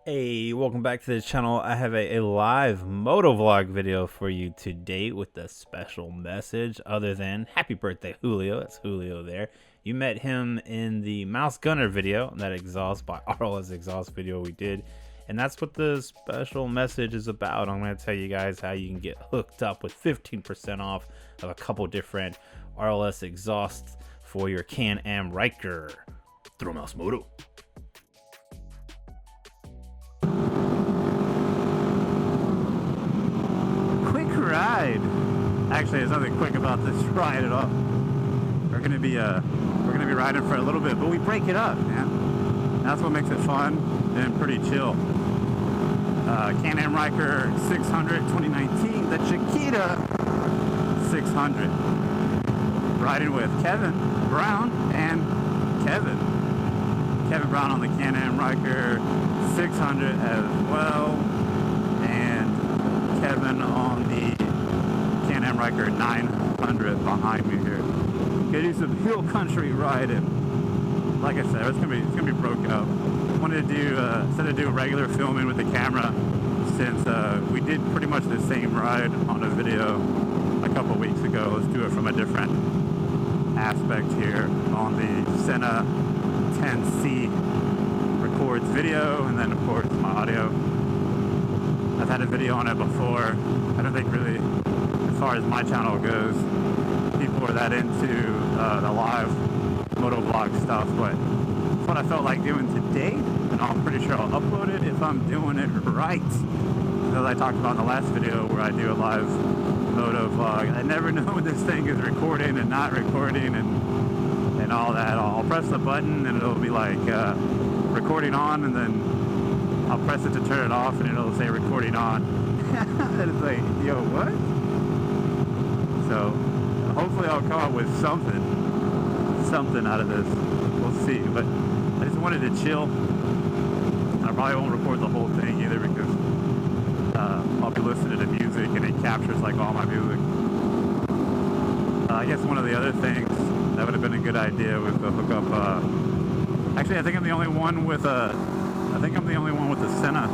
Hey, welcome back to the channel. I have a live moto vlog video for you today with a special message other than happy birthday Julio. That's Julio there. You met him in the Mouse Gunner video, that exhaust by RLS Exhaust video we did. And that's what the special message is about. I'm going to tell you guys how you can get hooked up with 15% off of a couple different RLS exhausts for your Can-Am Ryker ThrillMouseMoto. Ride. Actually, there's nothing quick about this ride at all. We're gonna be riding for a little bit, but we break it up, man. That's what makes it fun and pretty chill. Can-Am Ryker 600 2019, the Chiquita 600. Riding with Kevin Brown and Kevin Brown on the Can-Am Ryker 600 as well, and Kevin on the Can-Am Ryker 900 behind me here. Gonna do some hill country riding. Like I said, it's gonna be broke up. Wanted to do instead of doing regular filming with the camera, since we did pretty much the same ride on a video a couple weeks ago. Let's do it from a different aspect here on the Sena 10C records video, and then of course my audio. I've had a video on it before. I don't think really, as far as my channel goes, people are that into the live moto vlog stuff, but it's what I felt like doing today, and I'm pretty sure I'll upload it if I'm doing it right. As I talked about in the last video where I do a live moto vlog, I never know when this thing is recording and not recording and all that. I'll press the button and it'll be like recording on, and then I'll press it to turn it off and it'll say recording on. And it's like, yo, what? So hopefully I'll come up with something out of this. We'll see. But I just wanted to chill. I probably won't record the whole thing either, because I'll be listening to music and it captures like all my music. I guess one of the other things that would have been a good idea was to hook up. Actually, I think I'm the only one with the Sena.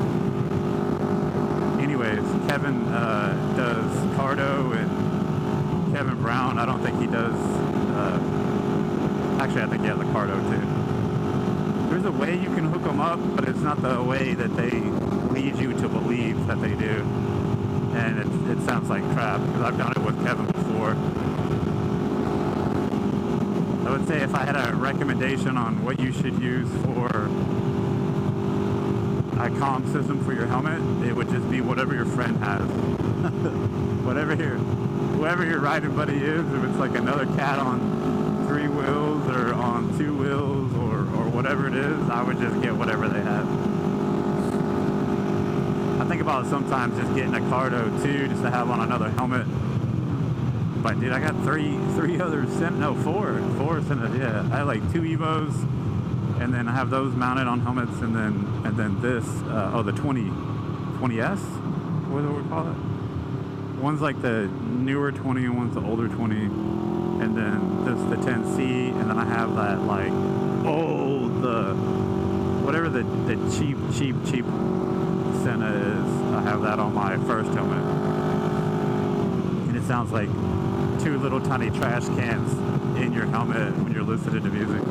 Anyways, Kevin does Cardo, and Kevin Brown, I don't think he does. Actually, I think he has a Cardo too. There's a way you can hook them up, but it's not the way that they lead you to believe that they do. And it sounds like crap, because I've done it with Kevin before. I would say if I had a recommendation on what you should use for a comm system for your helmet, it would just be whatever your friend has. Whoever your riding buddy is, if it's like another cat on 3 wheels or on 2 wheels or whatever it is, I would just get whatever they have. I think about sometimes just getting a Cardo too, just to have on another helmet. But dude, I got four Senas, yeah. I have like 2 Evos, and then I have those mounted on helmets, and then this, the 20S, what do we call it? One's like the newer 20, and one's the older 20, and then this the 10C, and then I have that like whatever the cheap Sena is. I have that on my first helmet, and it sounds like 2 little tiny trash cans in your helmet when you're listening to music.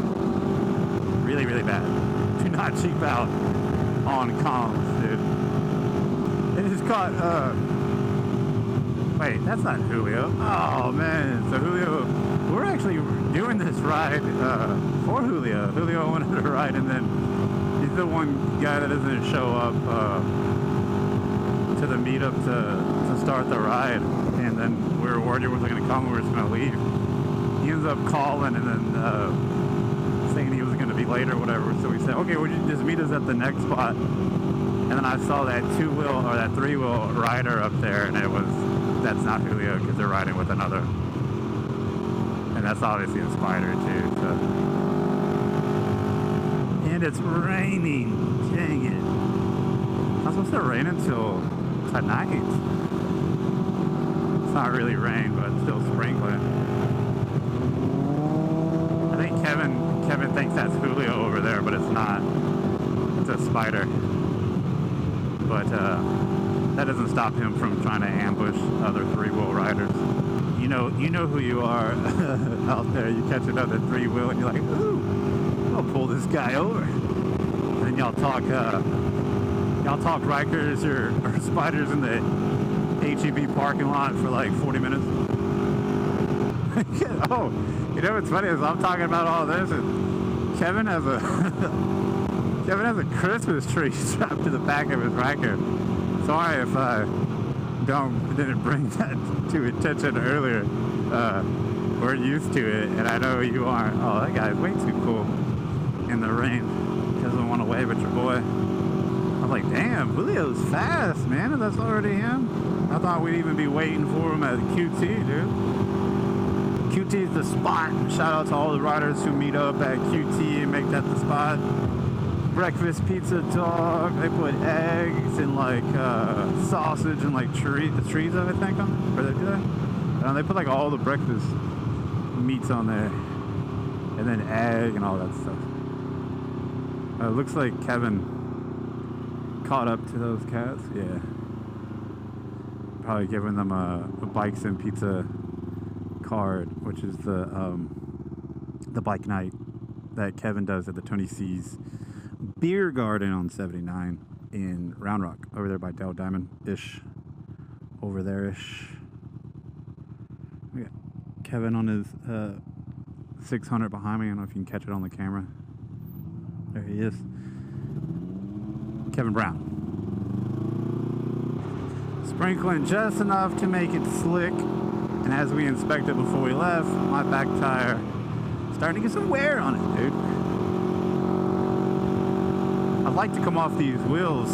Really, really bad. Do not cheap out on comms, dude. It just caught, wait, that's not Julio. Oh, man. So Julio, we're actually doing this ride for Julio. Julio wanted to ride, and then he's the one guy that doesn't show up to the meetup to start the ride. And then we were worried he wasn't going to come, we were just going to leave. He ends up calling and then saying he was going to be late or whatever. So we said, okay, would you just meet us at the next spot? And then I saw that 2-wheel or that 3-wheel rider up there, and that's not Julio, because they're riding with another. And that's obviously a Spider too. So. And it's raining. Dang it. It's supposed to rain until tonight. It's not really rain, but it's still sprinkling. I think Kevin thinks that's Julio over there, but it's not. It's a Spider. but that doesn't stop him from trying to ambush other three-wheel riders. You know who you are out there. You catch another three-wheel and you're like, ooh, I'll pull this guy over. And then y'all talk Rikers or spiders in the HEB parking lot for like 40 minutes. Oh, you know what's funny is I'm talking about all this and Kevin has a Christmas tree strapped to the back of his Ryker. Sorry if I didn't bring that to attention earlier. We're used to it, and I know you aren't. Oh, that guy's way too cool in the rain. Doesn't want to wave at your boy. I was like, damn, Julio's fast, man. If that's already him. I thought we'd even be waiting for him at QT, dude. QT's the spot. Shout out to all the riders who meet up at QT and make that the spot. Breakfast pizza dog. They put eggs and like sausage and like chorizo, I think, on it. Or they do that? They put like all the breakfast meats on there, and then egg and all that stuff. It looks like Kevin caught up to those cats. Yeah, probably giving them a bikes and pizza card, which is the bike night that Kevin does at the Tony C's Beer Garden on 79 in Round Rock, over there by Del Diamond-ish, over there-ish. We got Kevin on his 600 behind me. I don't know if you can catch it on the camera. There he is. Kevin Brown. Sprinkling just enough to make it slick. And as we inspected before we left, my back tire starting to get some wear on it, dude. I'd like to come off these wheels,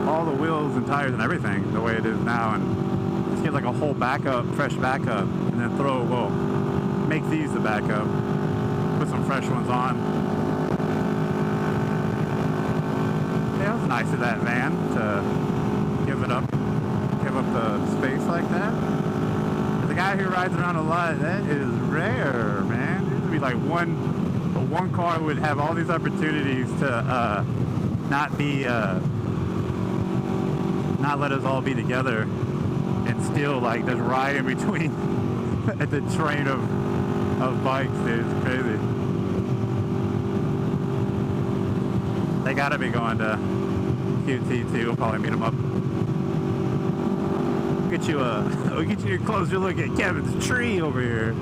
all the wheels and tires and everything the way it is now, and just get like a whole backup, fresh backup, and then make these the backup, put some fresh ones on. Yeah, it was nice of that van to give up the space like that. But the guy who rides around a lot, that is rare, man. There'd be like one car would have all these opportunities to not let us all be together, and still like just ride in between at the train of bikes, dude. It's crazy. They gotta be going to QT too. We'll probably meet them up. We'll get you a closer look at Kevin's tree over here.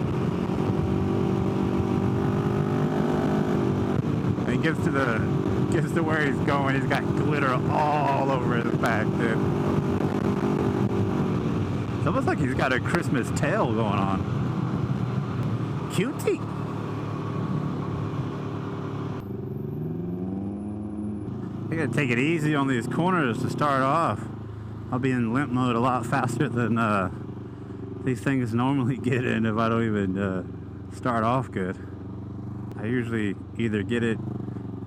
And gets to where he's going. He's got glitter all over his back, dude. It's almost like he's got a Christmas tail going on. Cutie. I gotta take it easy on these corners to start off. I'll be in limp mode a lot faster than these things normally get in if I don't even start off good. I usually either get it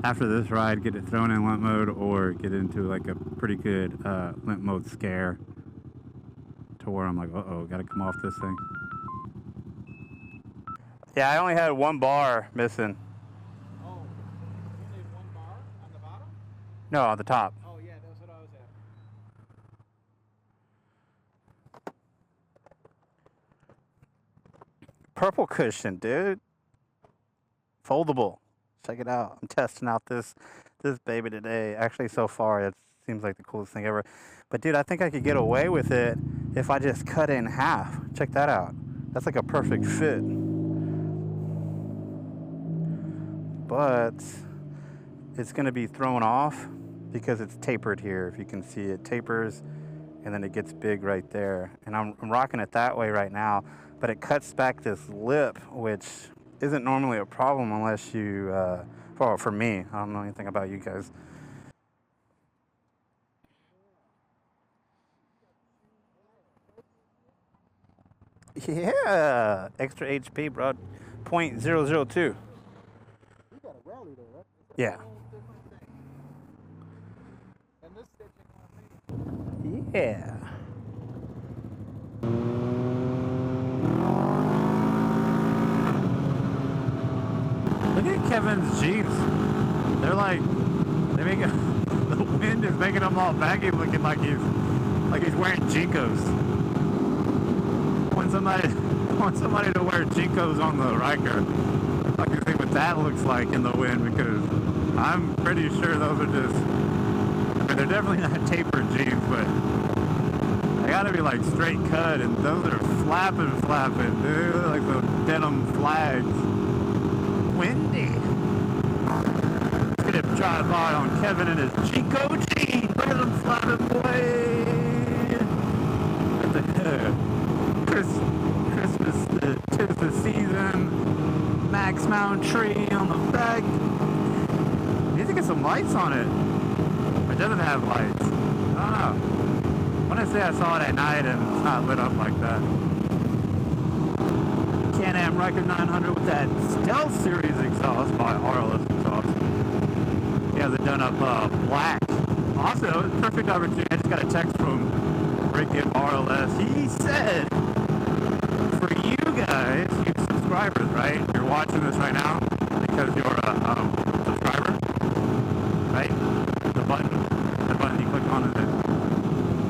after this ride, get it thrown in limp mode, or get into like a pretty good limp mode scare to where I'm like, uh-oh, gotta come off this thing. Yeah, I only had one bar missing. Oh, you need one bar on the bottom? No, on the top. Oh yeah, that's what I was at. Purple cushion, dude. Foldable. Check it out. I'm testing out this baby today. Actually, so far, it seems like the coolest thing ever. But dude, I think I could get away with it if I just cut it in half. Check that out. That's like a perfect fit. But it's going to be thrown off because it's tapered here. If you can see, it tapers and then it gets big right there. And I'm rocking it that way right now, but it cuts back this lip, which isn't normally a problem unless you, well, for me, I don't know anything about you guys. Yeah, extra HP, bro. 0.002. You got a rally there, right? Yeah. And this stitching on me. Yeah. Look at Kevin's Jeeps. They're like, they make the wind wind is making him all baggy, looking like he's wearing Jinkos. Want somebody to wear Jinkos on the Ryker. I can see what that looks like in the wind, because I'm pretty sure those are just, I mean, they're definitely not tapered jeans, but they gotta be like straight cut, and those are flapping, dude, like the denim flags. Windy. Let's get a drive-by on Kevin and his Jinko jeans. Look at them flapping away. Christmas, tis the season. Max Mount tree on the back. You need to get some lights on it. It doesn't have lights. I don't know. When I say I saw it at night and it's not lit up like that. Can-Am Ryker 900 with that Stealth Series exhaust by RLS Exhaust. He has it done up black. Also, perfect opportunity. I just got a text from Ricky of RLS. He said, for you guys, you subscribers, right? You're watching this right now because you're a subscriber, right? The button you click on is it,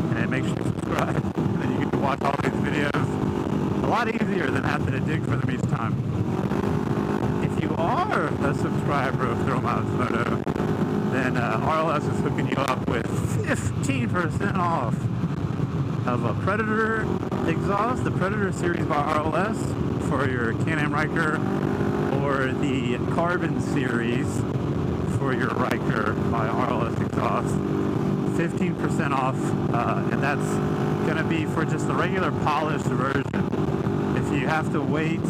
and it makes you subscribe, and then you get to watch all these videos a lot easier than having to dig for them each time. If you are a subscriber of ThrillMouseMoto, then RLS is hooking you up with 15% off of a Predator exhaust, the Predator series by RLS for your Can-Am Ryker, or the Carbon series for your Ryker by RLS exhaust. 15% off, and that's going to be for just the regular polished version. If you have to wait,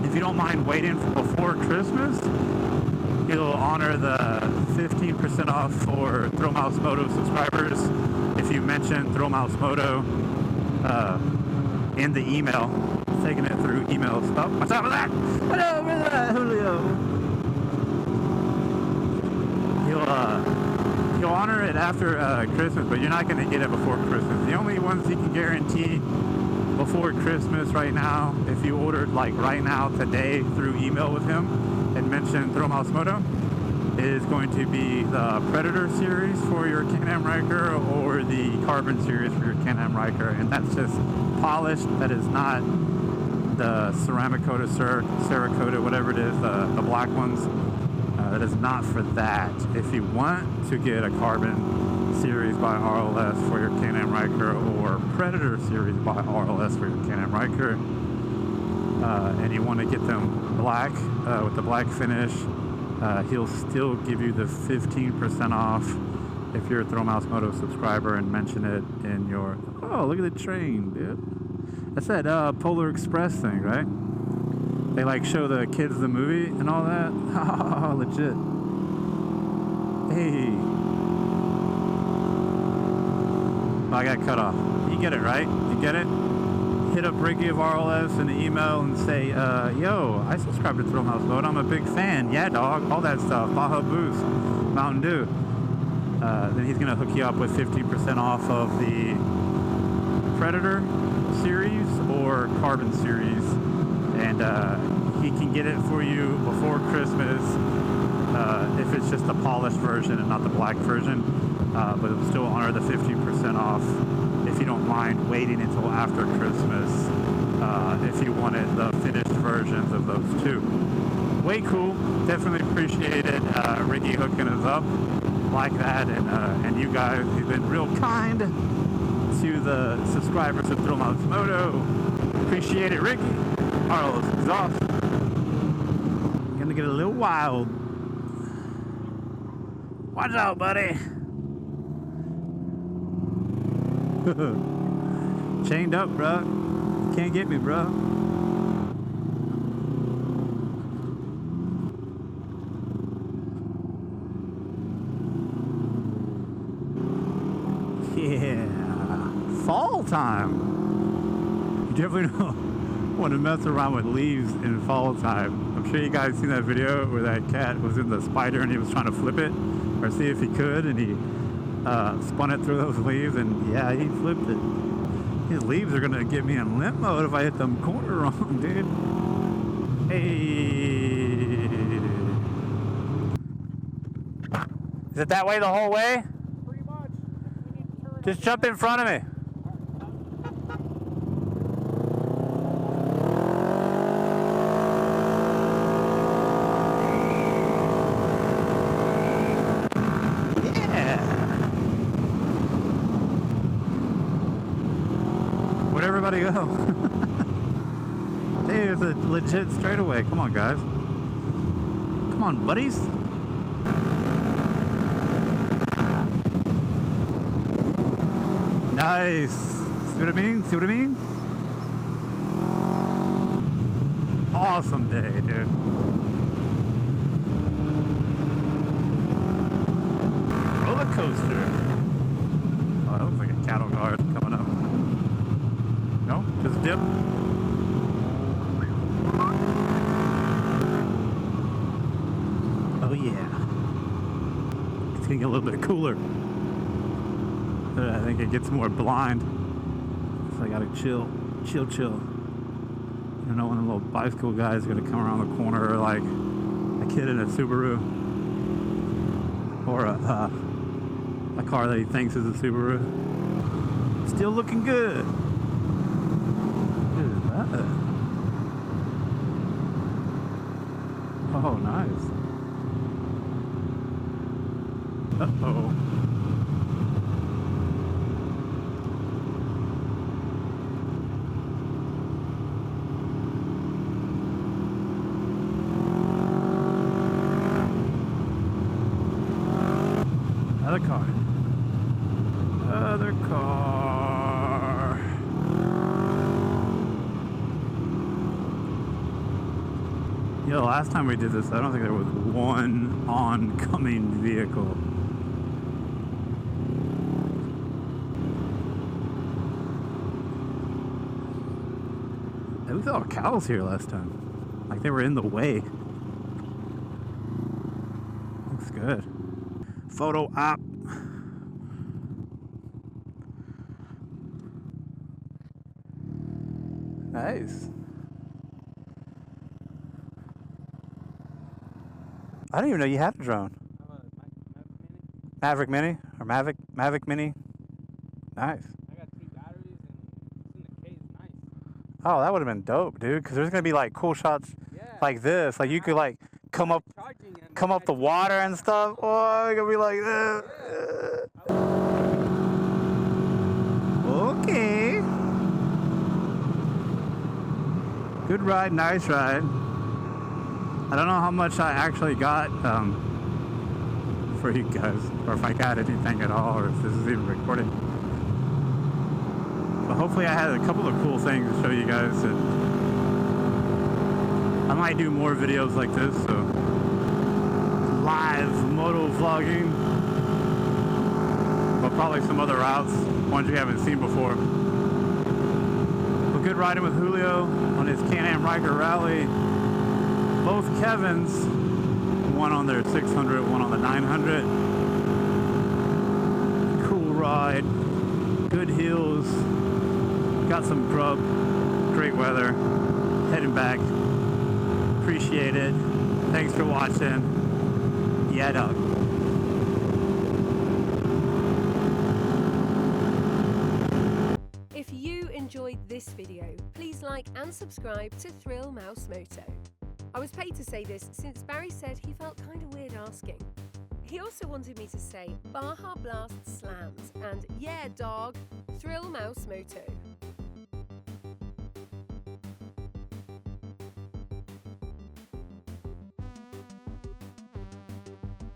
if you don't mind waiting before Christmas, he'll honor the 15% off for ThrillMouseMoto subscribers if you mention ThrillMouseMoto in the email. Taking it through email stuff. What's up with that? What up with that, Julio? He'll honor it after Christmas, but you're not going to get it before Christmas. The only ones you can guarantee before Christmas right now, if you ordered like right now today through email with him and mention ThrillMouseMoto, is going to be the Predator series for your Can-Am Ryker or the Carbon series for your Can-Am Ryker, and that's just polished. That is not the ceramic coated, Cerakoted, whatever it is, the black ones. That is not for that. If you want to get a Carbon series by RLS for your Can-Am Ryker, or Predator series by RLS for your Can-Am Ryker, and you want to get them black with the black finish, he'll still give you the 15% off if you're a ThrillMouseMoto subscriber and mention it in your... Oh, look at the train, dude. That's that Polar Express thing, right? They like show the kids the movie and all that. Oh, legit. Hey. Oh, I got cut off. You get it, right? You get it? Hit up Ricky of RLS in the email and say, yo, I subscribe to ThrillMouseMoto. I'm a big fan. Yeah, dog. All that stuff. Baja Boost. Mountain Dew. Then he's going to hook you up with 50% off of the Predator series or Carbon series. And he can get it for you before Christmas if it's just the polished version and not the black version. But it'll still honor the 50% off if you don't mind waiting until after Christmas if you wanted the finished versions of those two. Way cool. Definitely appreciate it. Ricky hooking us up like that, and you guys, you've been real kind to the subscribers of ThrillMouseMoto. Appreciate it, Ricky. RLS Exhaust. Gonna get a little wild. Watch out, buddy. Chained up, bro. Can't get me, bro. Yeah. Fall time. You definitely don't want to mess around with leaves in fall time. I'm sure you guys seen that video where that cat was in the spider and he was trying to flip it or see if he could, and he spun it through those leaves, and yeah, he flipped it. These leaves are gonna get me in limp mode if I hit them corner wrong, dude. Hey, Is it that way the whole way? Pretty much. We need to turn Just jump in front of me. Where'd everybody go? Hey, it's a legit straightaway. Come on, guys. Come on, buddies. Nice. See what I mean? See what I mean? Awesome day, dude. Roller coaster. Oh, that looks like a cattle guard coming up. No? Just dip? Oh yeah. It's getting a little bit cooler. I think it gets more blind. So I gotta chill. You know when the little bicycle guy is gonna come around the corner like a kid in a Subaru. Or a car that he thinks is a Subaru. Still looking good. Look at that. Oh, nice. Uh-oh. Other car. Other car. Yeah, the last time we did this, I don't think there was one oncoming vehicle. We saw cows here last time. Like they were in the way. Looks good. Photo op. Nice. I didn't even know you had a drone. Maverick Mini or Mavic Mini. Nice. I got 3 batteries and it's in the case. Nice. Oh, that would have been dope, dude. Because there's gonna be like cool shots like this. Like you could like come up the water and stuff. Oh, it's gonna be like this. Okay. Good ride, nice ride. I don't know how much I actually got for you guys, or if I got anything at all, or if this is even recorded. But hopefully I had a couple of cool things to show you guys. And I might do more videos like this, so live moto vlogging, but probably some other routes, ones you haven't seen before. But good riding with Julio on his Can-Am Ryker Rally. Both Kevins, one on their 600, one on the 900. Cool ride, good hills, got some grub, great weather, heading back. Appreciate it. Thanks for watching. Yeah, dog. If you enjoyed this video, please like and subscribe to ThrillMouseMoto. I was paid to say this since Barry said he felt kind of weird asking. He also wanted me to say Baja Blast slams and yeah dog, ThrillMouseMoto.